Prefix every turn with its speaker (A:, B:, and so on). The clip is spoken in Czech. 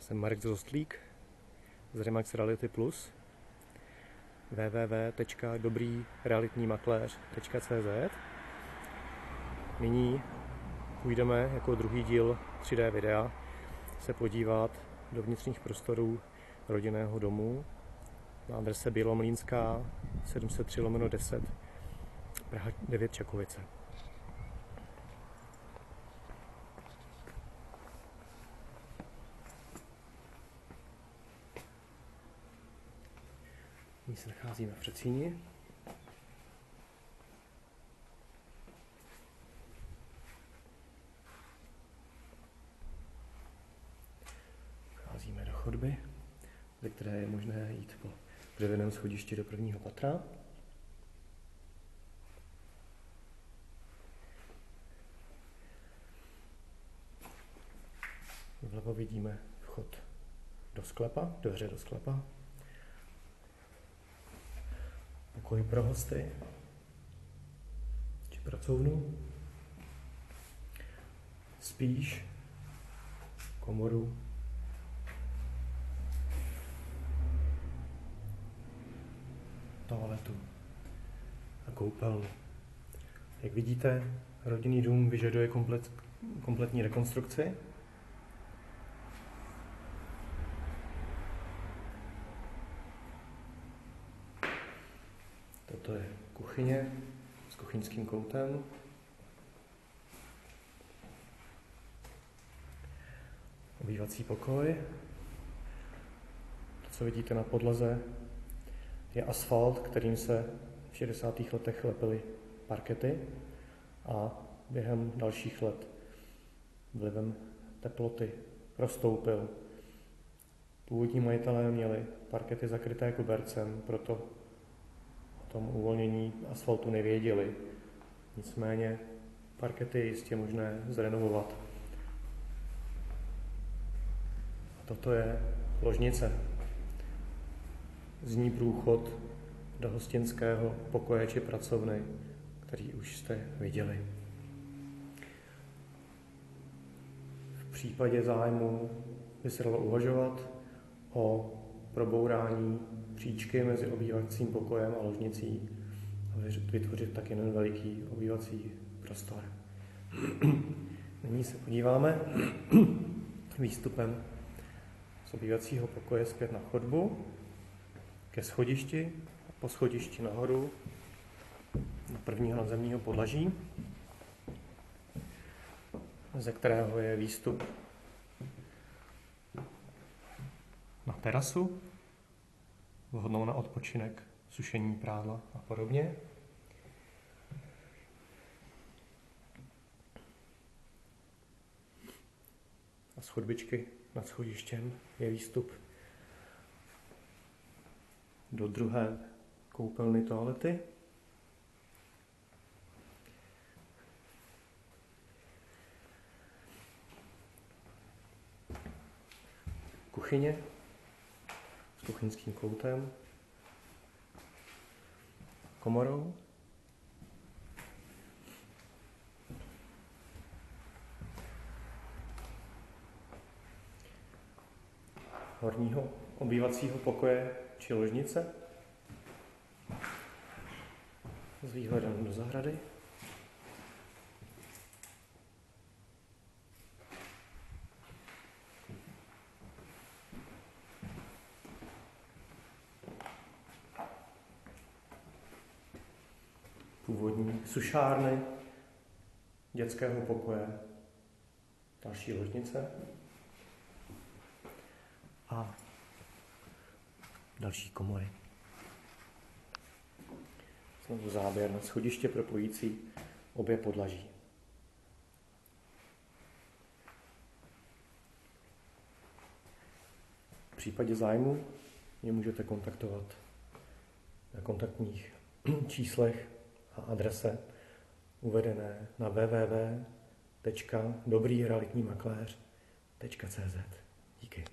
A: Jsem Marek Zostlík z Remax Reality Plus, www.dobrýrealitnímakléř.cz. Nyní půjdeme jako druhý díl 3D videa se podívat do vnitřních prostorů rodinného domu na adrese Bělomlýnská 703/10, Praha 9 Čakovice. Nyní se nacházíme v předsíni. Vcházíme do chodby, ze které je možné jít po dřevěném schodišti do prvního patra. Vlevo vidíme vchod do sklepa, dveře do sklepa. Pokoj pro hosty či pracovnu. Spíš komoru. Toaletu a koupelnu. Jak vidíte, rodinný dům vyžaduje kompletní rekonstrukci. Toto je kuchyně s kuchyňským koutem. Obývací pokoj. To, co vidíte na podlaze, je asfalt, kterým se v 60. letech lepily parkety a během dalších let vlivem teploty roztoupil. Původní majitelé měli parkety zakryté kobercem, proto o tom uvolnění asfaltu nevěděli. Nicméně parkety je jistě možné zrenovovat. A toto je ložnice. Z ní průchod do hostinského pokoje či pracovny, který už jste viděli. V případě zájmu by se dalo uvažovat o probourání příčky mezi obývacím pokojem a ložnicí a vytvořit tak jeden veliký obývací prostor. Nyní se podíváme výstupem z obývacího pokoje zpět na chodbu, ke schodišti a po schodišti nahoru do prvního nadzemního podlaží, ze kterého je výstup na terasu, vhodnou na odpočinek, sušení prádla a podobně. A z chodbičky nad schodištěm je výstup do druhé koupelny toalety. Kuchyně s kuchyňským koutem, komorou. Horního obývacího pokoje či ložnice s výhledem do zahrady. Původní sušárny, dětského pokoje, další ložnice a další komory. Znovu záběr na schodiště propojící obě podlaží. V případě zájmu mě můžete kontaktovat na kontaktních číslech a adrese uvedené na www.dobrýrealitnímakléř.cz. Díky.